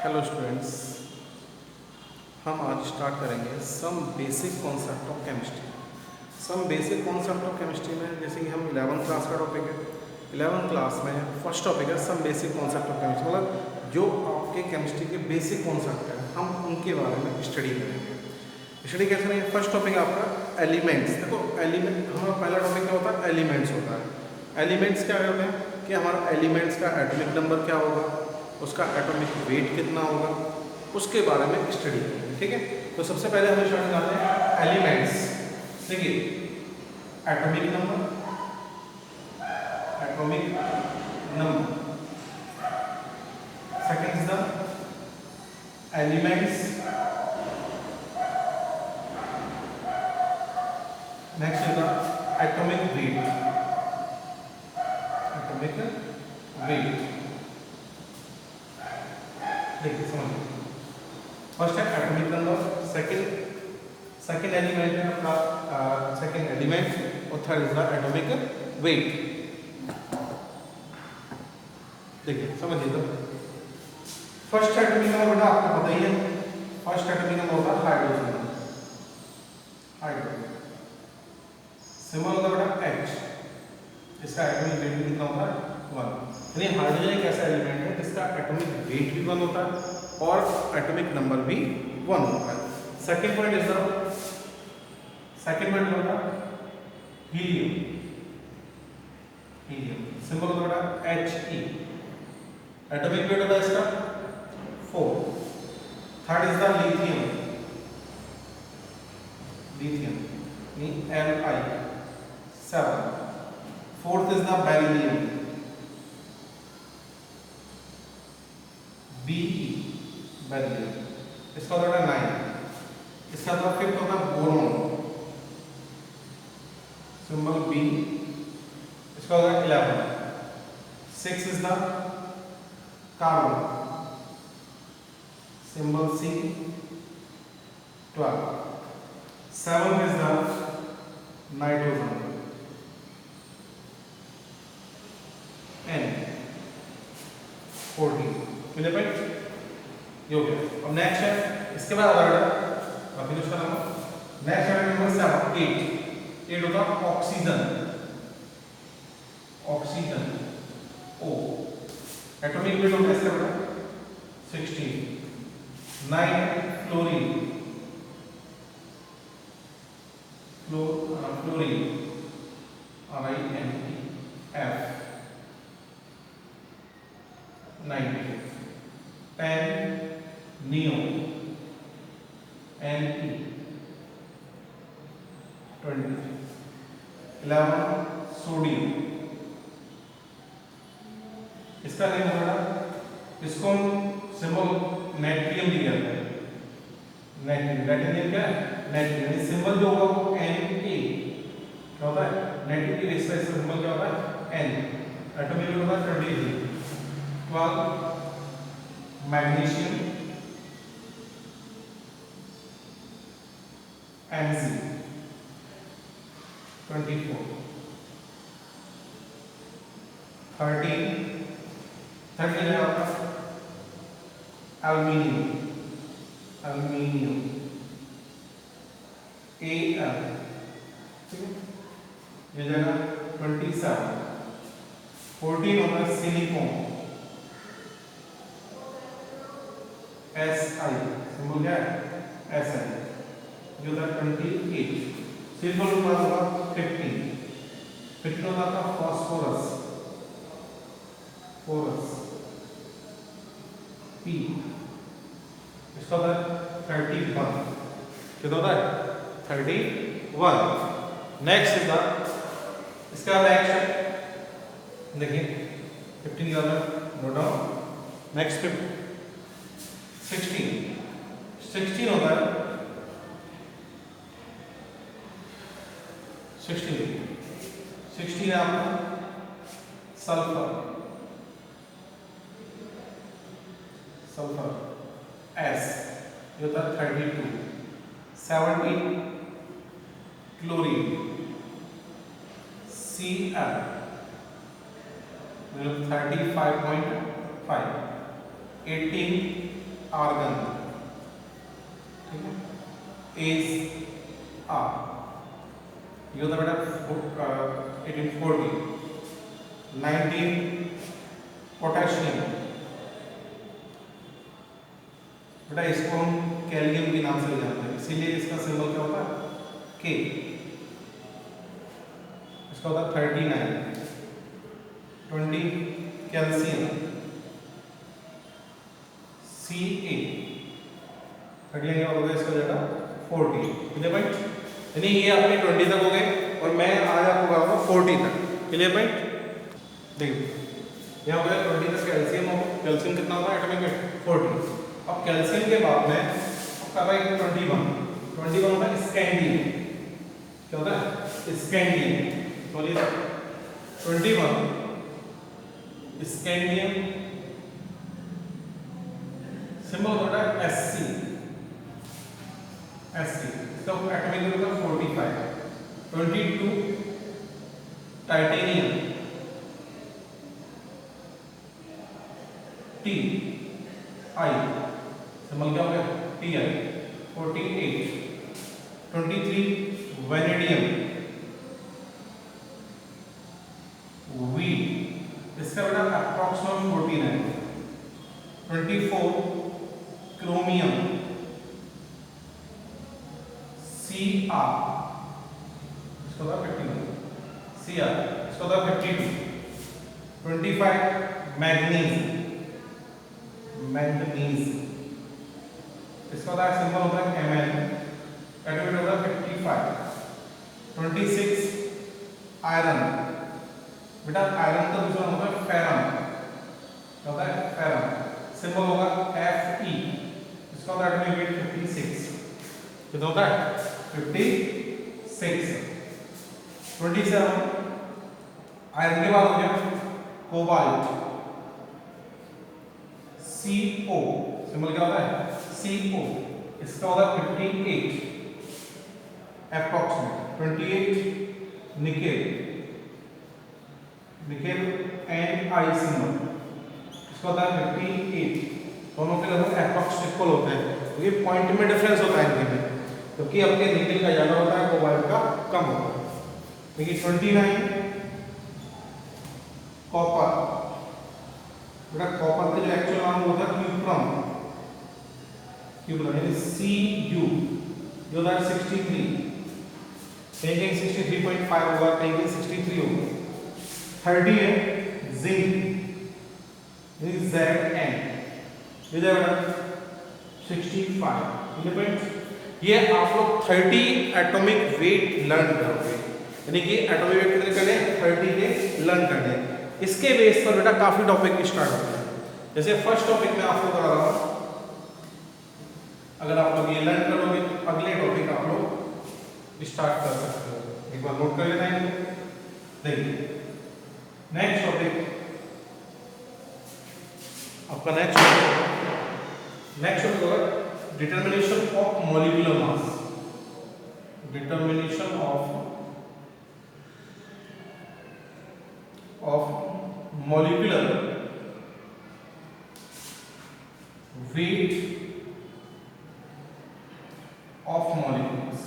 Hello students, हम आज start करेंगे some basic concept of chemistry. Some basic concept of chemistry में जैसे कि हम 11th क्लास का टॉपिक है। 11th क्लास में फर्स्ट टॉपिक है some basic concept of chemistry, मतलब जो आपके केमिस्ट्री के बेसिक कॉन्सेप्ट हैं हम उनके बारे में स्टडी करेंगे। स्टडी कैसे करेंगे? फर्स्ट टॉपिक आपका एलिमेंट्स। देखो एलिमेंट, हमारा पहला टॉपिक क्या होता है? एलिमेंट्स होता है। एलिमेंट्स क्या होते हैं कि हमारा एलिमेंट्स का एटॉमिक नंबर क्या होगा, उसका एटॉमिक वेट कितना होगा, उसके बारे में स्टडी करेंगे। ठीक है, तो सबसे पहले हमें स्टार्ट करते हैं एलिमेंट्स। देखिए atomic number, atomic number, second is the elements, next is the atomic weight, atomic weight. देखिए समझिए, फर्स्ट है एटॉमिक नंबर, सेकंड एलिमेंट है आपका, सेकंड एलिमेंट, और third is the atomic weight. देखिए समझिए, तो फर्स्ट एटॉमिक नंबर बेटा आपको पता ही है, फर्स्ट एटॉमिक नंबर होता है हाइड्रोजन, हाइड्रोजन सिंबल होता है बेटा H, इसका एटॉमिक वेट कितना होता है 1। यानी हाइड्रोजन एक ऐसा एलिमेंट है जिसका एटॉमिक वेट भी 1 होता है और एटॉमिक नंबर भी 1 होता है। Second point is the second point होता है हीलियम, हीलियम सिंबल होता है He, एटॉमिक वेट होता है इसका 4। Third is the lithium, lithium Li 7। Fourth is the beryllium Be, beryllium, इसका होता है 9। इसका होता है फिफ्थ होता है बोरॉन, सिंबल B, इसका होता है 11। 6 is the carbon, symbol C, 12। 7 is the nitrogen, N, 14। मिले पॉइंट ये हो गया। अब नेक्स्ट है, इसके बाद आ रहा है अभी उसका नंबर, नेक्स्ट है नंबर 7, 8 होता है oxygen, oxygen O, atomic weight होता है इसका 16। 9 fluorine, fluorine RINE, F 90। 10 neo, Ne 20। 11 sodium, इसका नेम होगा, इसको हम सिंबल नेट्रियम भी कहते हैं, नेट्रियम, नेट्रियम क्या है? नेट्रियम सिंबल जो होगा वो Na, क्या होता है? नेट्रियम की बेस पर इसका सिंबल क्या होता है? N, एटॉमिक वेट होता है 23। 12 मैग्नीशियम Mg 24। 13 है आपका एल्यूमिनियम, एल्यूमिनियम Al, ठीक है, ये जगह 27। 14 होता है सिलिकॉन, Si, सिंबल क्या है? Si, जो था 28। सिंबल होगा 15 होता था फास्फोरस, फोरस P, इसका होता है 31। कितना होता है? 31। नेक्स्ट इज द, इसका नेक्स्ट देखिए 15 का नोट डाउन। नेक्स्ट 16 होता है 16 है आपका सल्फर, सल्फर S, जो होता है 32। 17 क्लोरीन Cl, 35.5। 18 आर्गन, ठीक है, एज आर, ये होता है बेटा 1840, 19 पोटेशियम, बेटा इसको हम कैलियम के नाम से जानते हैं, इसीलिए इसका सिंबल क्या होता है के, इसका होता है 39, 20 कैल्शियम, Ca, 30 क्या हो गया इसका जगह 40, क्लियर पॉइंट, यानी ये अपने 20 तक हो गए और मैं आज आपको कराऊंगा 40 तक, क्लियर पॉइंट। देखिए यहाँ हो गया 20 तक कैल्शियम होगा, कैल्शियम कितना होता है एटॉमिक वेट 40। अब कैल्शियम के बाद में आपका भाई 21 होता है स्कैंडियम, क्या होता है स्कैंडियम, बोलिए 21 स्कैंडियम, सिंबल होता है Sc, इसका एटॉमिक वेट होता है 45, 22 टाइटेनियम, Ti, सिंबल क्या हो गया Ti, 48, 23 वेनेडियम, V, इसका बेटा अप्रॉक्सिमेट 49, 24 क्रोमियम, Cr, इसका होता है 51, Cr, इसका होता है 52, 25 मैग्नीज, इसका होता है सिंबल होता है Mn, एटॉमिक होता है 55, 26 आयरन, बेटा आयरन का दूसरा होता है फेरम, क्या होता है फेरम, सिंबल होगा Fe, इसका होता है एटॉमिक वेट 56, कितना होता है 56, 27 आयरन के बाद हो गया कोबाल्ट, CO, सिंबल क्या होता है CO, इसका होता है 58 approximate, 28 nickel, nickel Ni symbol, इसका होता है 58, दोनों के लगभग अप्रॉक्सिमेट इक्वल होते हैं क्योंकि पॉइंट में डिफरेंस होता है इनके में, क्योंकि अपने निकेल का ज्यादा होता है कोबाल्ट का कम होता है। देखिए 29 कॉपर, बेटा कॉपर का जो एक्चुअल नाम होता है क्यूप्रम, यानी Cu, जो होता है 63, कहीं 63.5 होगा, कहीं 63 होगा। 30 है जिंक, Zn, ये जाएगा 65, ये आप लोग 30 एटॉमिक वेट लर्न करोगे, यानी कि एटॉमिक वेट कितने करने 30 के लर्न करने, इसके बेस पर बेटा काफी टॉपिक स्टार्ट होते हैं। जैसे फर्स्ट टॉपिक में आपको करा रहा हूं, अगर आप लोग ये लर्न करोगे तो अगले टॉपिक आप लोग स्टार्ट कर सकते हो, एक बार नोट कर लेना है। देखिए नेक्स्ट टॉपिक आपका नेक्स्ट टॉपिक होगा determination of molecular mass, determination of molecular weight of molecules,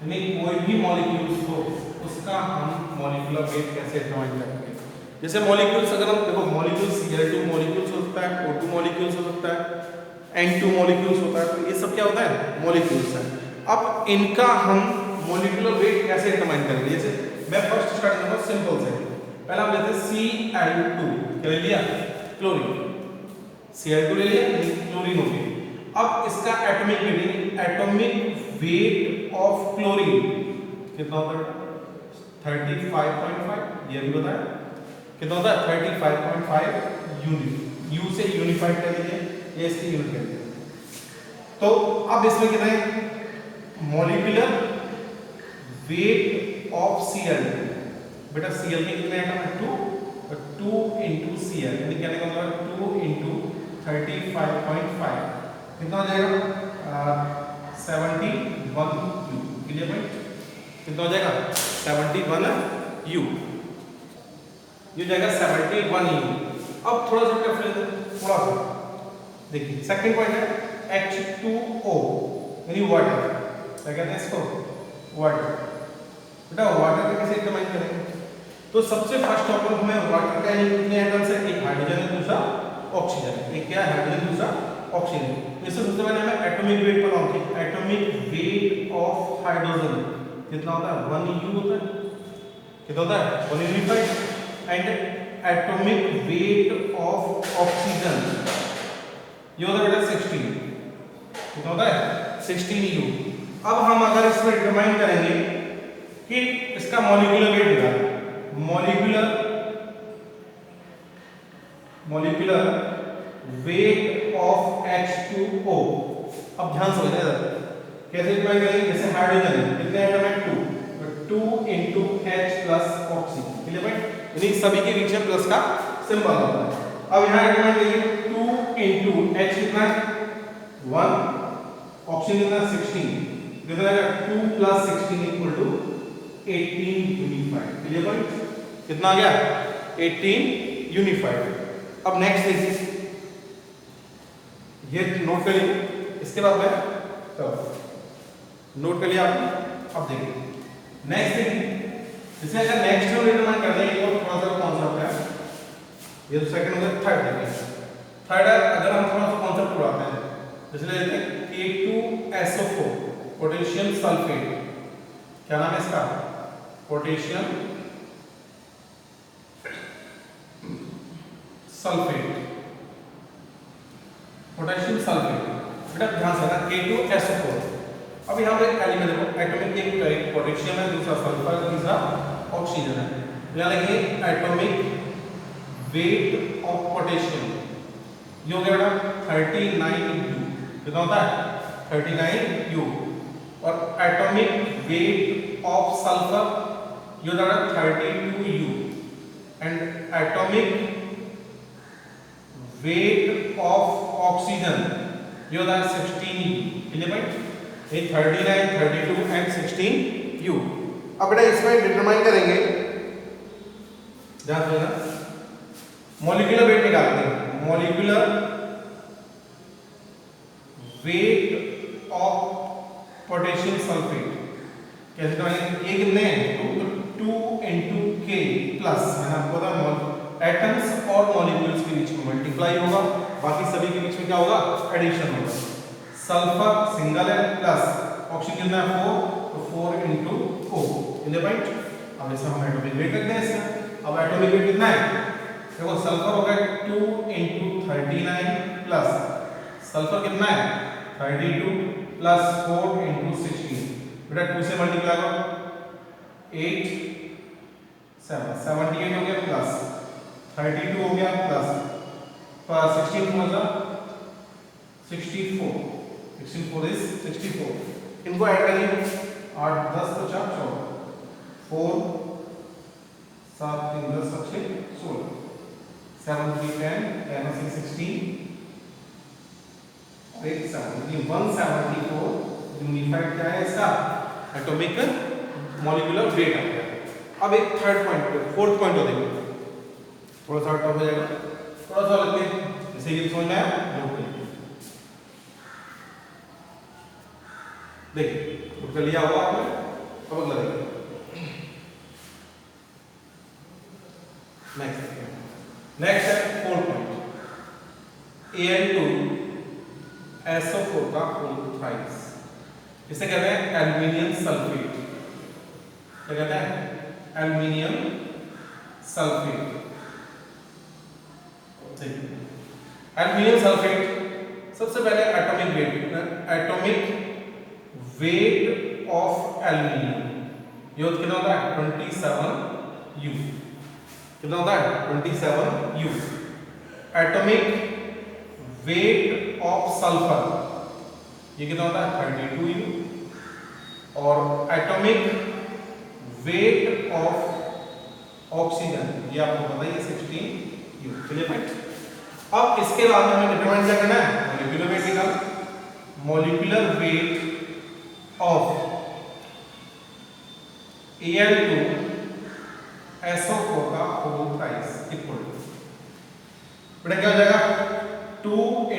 यानी कोई भी मॉलिक्यूल्स हो उसका हम मॉलिक्यूलर वेट कैसे डिटरमाइन करेंगे। जैसे मॉलिक्यूल्स अगर हम देखो मॉलिक्यूल्स Cl2 मॉलिक्यूल्स हो सकता है, O2 मॉलिक्यूल्स हो सकता है, N2 मॉलिक्यूल्स होता है, तो ये सब क्या होता है मॉलिक्यूल्स है। अब इनका हम मॉलिक्यूलर वेट कैसे डिटरमाइन करेंगे। जैसे मैं फर्स्ट स्टार्ट करूंगा सिंपल से, पहला हम लेते हैं Cl2, क्या ले लिया क्लोरीन, Cl2 ले लिया क्लोरीन हो गया। अब इसका एटॉमिक वेट ऑफ क्लोरीन कितना होता है 35.5, ये भी बताया कितना होता है 35.5 यूनिट, यू से यूनिफाइड कर लीजिए, ये इसकी यूनिट कर लीजिए। तो अब इसमें कितना है मॉलिक्यूलर वेट ऑफ Cl2, बेटा Cl के कितने एटम है 2 into Cl, यानी कहने का मतलब 2 into 35.5 कितना हो जाएगा 71 U, क्लियर पॉइंट, कितना हो जाएगा 71 U, ये जाएगा 71 U। अब थोड़ा सा क्या फिर थोड़ा सा देखिए सेकंड पॉइंट है H2O यानी वाटर, क्या कहते हैं इसको, वाटर। बेटा वाटर का कैसे डिटरमाइन करेंगे? तो सबसे फर्स्ट टॉपिक हमें वाटर का यानी कितने एटम्स है, एक हाइड्रोजन है, दूसरा ऑक्सीजन। एक क्या है हाइड्रोजन, दूसरा ऑक्सीजन। इससे सबसे पहले हमें एटॉमिक वेट पता होती है। एटॉमिक वेट ऑफ हाइड्रोजन कितना होता है, 1U होता है। कितना होता है, 1U। And atomic weight of oxygen ये होता है बेटा 16। कितना होता है, 16U। अब हम अगर इसमें डिटरमाइन करेंगे कि इसका मॉलिक्यूलर वेट निकालें, मॉलिक्यूलर वेट ऑफ H2O। अब ध्यान से समझना कैसे डिटरमाइन करेंगे। जैसे हाइड्रोजन है, कितने एटम है, 2 2 H plus oxygen. Clear point, यानी सभी के बीच में प्लस का सिंबल होता है। अब यहां डिटरमाइन करेंगे 2 H कितना है, 1, ऑक्सीजन कितना 16, कितना है 2 + 16 = 18 यूनिफाइड। क्लियर पॉइंट, कितना आ गया, 18 यूनिफाइड। अब नेक्स्ट देखिए, ये नोट कर लीजिए, इसके बाद में चलो नोट कर लिया आपने। अब देखिए नेक्स्ट देखिए, इसमें अगर नेक्स्ट हम डिटरमाइन कर दें, एक और थोड़ा सा कॉन्सेप्ट है, ये तो सेकंड हो गया। थर्ड देखिए, थर्ड है अगर हम थोड़ा सा कॉन्सेप्ट उड़ाते हैं, जैसे लेते हैं K2SO4 पोटेशियम सल्फेट। क्या नाम है इसका, पोटेशियम सल्फेट, पोटेशियम सल्फेट। बेटा ध्यान से ना, K2SO4। अब यहाँ पे एलिमेंट देखो, एटॉमिक एक पोटेशियम है, दूसरा सल्फर है, तीसरा ऑक्सीजन है। यहाँ लिखिए एटॉमिक वेट ऑफ पोटेशियम, ये हो गया बेटा 39U। कितना होता है, 39U। और एटॉमिक वेट ऑफ सल्फर ये होता है 32U। And atomic weight of oxygen ये होता है 16U। क्लियर पॉइंट, ये 39, 32 एंड 16U। अब बेटा इसमें डिटरमाइन करेंगे, ध्यान देना, मॉलिक्यूलर वेट निकालते हैं। Molecular weight of potassium sulphate कैसे निकालेंगे, ये कितने हैं, 2 × K प्लस, मैंने आपको बताया एटम्स और मॉलिक्यूल्स के बीच में मल्टीप्लाई होगा, बाकी सभी के बीच में क्या होगा, एडिशन होगा। सल्फर सिंगल है, प्लस ऑक्सीजन कितना है 4, तो 4 × O। Clear point. अब इसे हम एटॉमिक वेट करते हैं इसका। अब एटॉमिक वेट कितना है, देखो सल्फर होगा 2 × 39 प्लस सल्फर कितना है 32 प्लस 4 × 16। बेटा 2 से मल्टीप्लाई करो, 8 7 78 हो गया, प्लस 32 हो गया, प्लस 16 हो गया 64, 64 इज 64। इनको ऐड करिए, 8 10 तो 4 4 7 3 10 6 16, 7 3 10 10 6 16 8 7 174 यूनिफाइड क्या है इसका, एटॉमिक मॉलिक्यूलर वेट आ गया। अब एक थर्ड पॉइंट, फोर्थ पॉइंट हो देंगे, थोड़ा सा टफ हो जाएगा, थोड़ा सा लगते हैं, जैसे ये समझ में आया नोट करिए। देखिए नोट कर लिया होगा आपने, अब अगला देखिए। नेक्स्ट है फोर्थ पॉइंट, Al2SO4 का होल थ्राइस, इसे कहते हैं एल्यूमिनियम सल्फेट। क्या कहते हैं, एल्यूमिनियम सल्फेट। एल्यूमिनियम सल्फेट, सबसे पहले एटॉमिक वेट ऑफ एल्यूमिनियम ये कितना होता है 27U। कितना होता है 27U। Atomic weight of sulphur ये कितना होता है 32U। और एटॉमिक वेट ऑफ ऑक्सीजन ये आपको पता ही है 16U। Clear point. अब इसके बाद में हमें डिटरमाइन क्या करना है, मॉलिक्यूलर वेट निकाल, मॉलिक्यूलर वेट ऑफ Al2SO4 का होल प्राइस इक्वल टू, बेटा क्या हो जाएगा 2 ×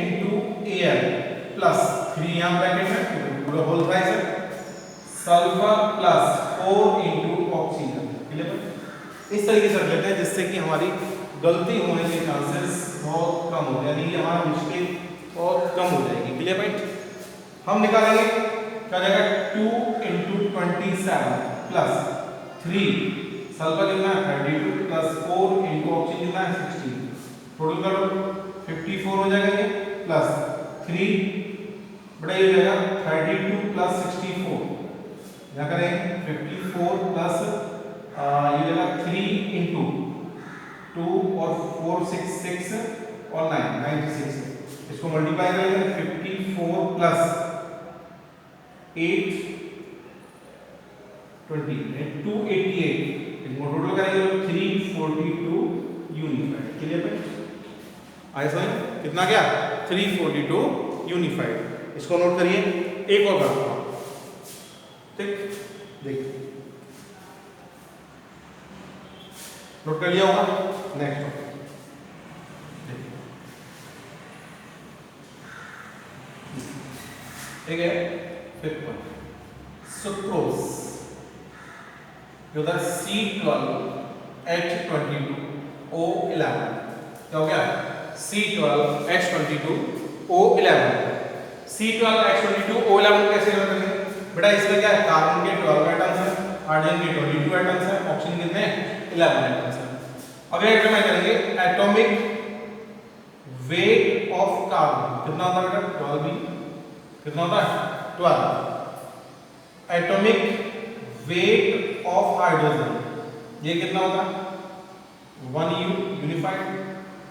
प्लस 3 यहाँ ब्रैकेट में पूरा होल थ्राइस है, sulphur plus 4 into oxygen. Clear. इस तरीके से रख लेते हैं जिससे कि हमारी गलती होने के चांसेस बहुत कम हो, यानी कि हमारा मिस्टेक बहुत कम हो जाएगी। Clear point. हम निकालेंगे क्या जाएगा 2 इंटू 27 प्लस 3 सल्फर कितना है 32 प्लस 4 इंटू ऑक्सीजन कितना है 16, टोटल करो 54 हो जाएगा ये, प्लस 3 बड़ा ये हो जाएगा 32 प्लस 64, क्या करेंगे 54 प्लस ये जाएगा 3 इंटू 2 और 4 6 और 9 96, इसको मल्टीप्लाई करेंगे 54 प्लस 8 20 288, इसको टोटल करेंगे 342 यूनिफाइड। क्लियर है। आइए समझ कितना क्या 342 यूनिफाइड। इसको नोट करिए। एक और बात ठीक देखिए नोट कर लिया होगा। नेक्स्ट ठीक है। फिफ्थ वन सुक्रोज जो था C12H22O11, क्या हो गया C12H22O11। C12H22O11 कैसे करेंगे बेटा, इसमें क्या है कार्बन के 12 एटम्स हैं, हाइड्रोजन के 22 एटम्स हैं, ऑक्सीजन कितने 11 एटम्स हैं। अब ये डिटरमाइन करेंगे एटॉमिक वेट ऑफ कार्बन कितना होता है बेटा 12 भी कितना होता है 12। एटॉमिक वेट ऑफ हाइड्रोजन ये कितना होगा 1U unified,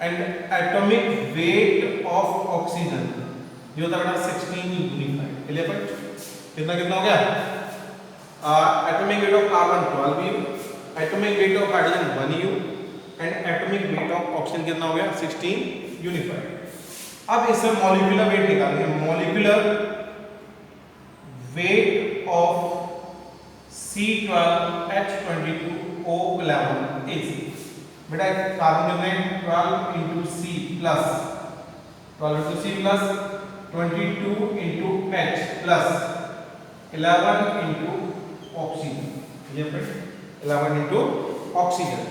and atomic weight of oxygen ये होता है 16 यूनिफाइड। Clear point. कितना कितना हो गया atomic weight of carbon 12U, atomic weight of hydrogen 1U and atomic weight of oxygen कितना हो गया 16 यूनिफाइड। अब इससे मॉलिक्यूलर वेट निकालेंगे, molecular weight of C12H22O11 is बेटा कार्बन कितने 12 into C plus 12 into C plus 22 into H plus 11 into oxygen. ये 11 into oxygen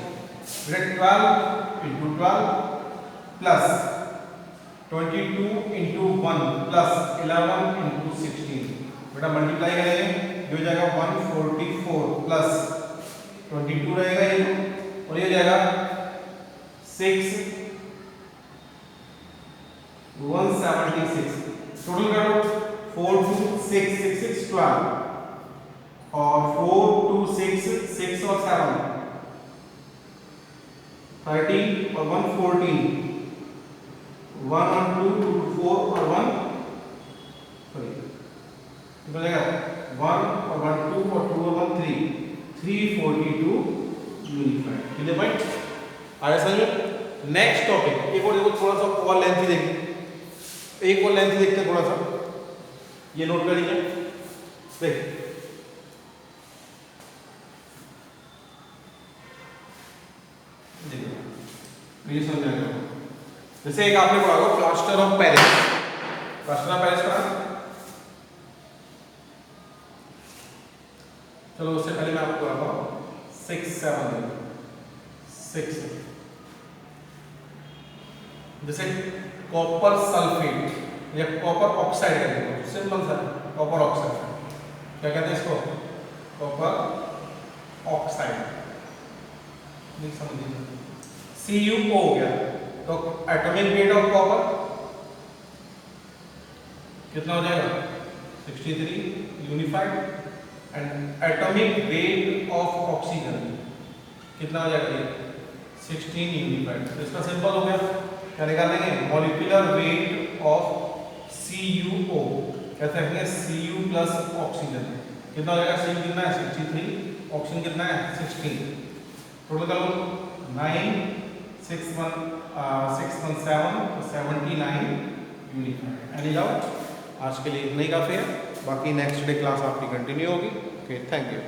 बेटा 12 into 12 plus 22 into 1 plus 11 into 16 बेटा मल्टीप्लाई करेंगे ये हो जाएगा 144 प्लस 22 रहेगा ये, और ये हो जाएगा 6 176, टोटल करो 4 2 6 6 6 12 और 4 2 6 6 और 7 13 और 1 14 1 और 2 2 4 और 1 सॉरी कितना जाएगा 1 और 1 2 और 2 और 1 3 342 यूनिफाइड। Clear point. आगे समझो नेक्स्ट टॉपिक। एक और देखो थोड़ा सा और लेंथी देखिए, एक और लेंथी देखते हैं थोड़ा सा, ये नोट कर लीजिए। देख ये समझ में आएगा। जैसे एक आपने पढ़ा होगा plaster of Paris, plaster of Paris पढ़ा, चलो उससे पहले मैं आपको बताता हूँ 6 7 6 जैसे कॉपर सल्फेट या कॉपर ऑक्साइड कहते हैं, सिंपल सा कॉपर ऑक्साइड, क्या कहते हैं इसको कॉपर ऑक्साइड, नहीं समझिए CuO हो गया, तो एटॉमिक वेट ऑफ कॉपर कितना हो जाएगा 63 unified, and atomic weight of oxygen कितना हो जाएगा 16 यूनिफाइड। तो इसका सिंपल हो गया, क्या निकालेंगे मॉलिक्यूलर वेट ऑफ CuO, कहते हैं Cu प्लस ऑक्सीजन कितना हो जाएगा, Cu कितना है 63, ऑक्सीजन कितना है 16, टोटल करो 9 6 1 7 79 यूनिफाइड। Any doubt? आज के लिए इतना ही काफी है, बाकी नेक्स्ट डे क्लास आपकी कंटिन्यू होगी। Okay thank you.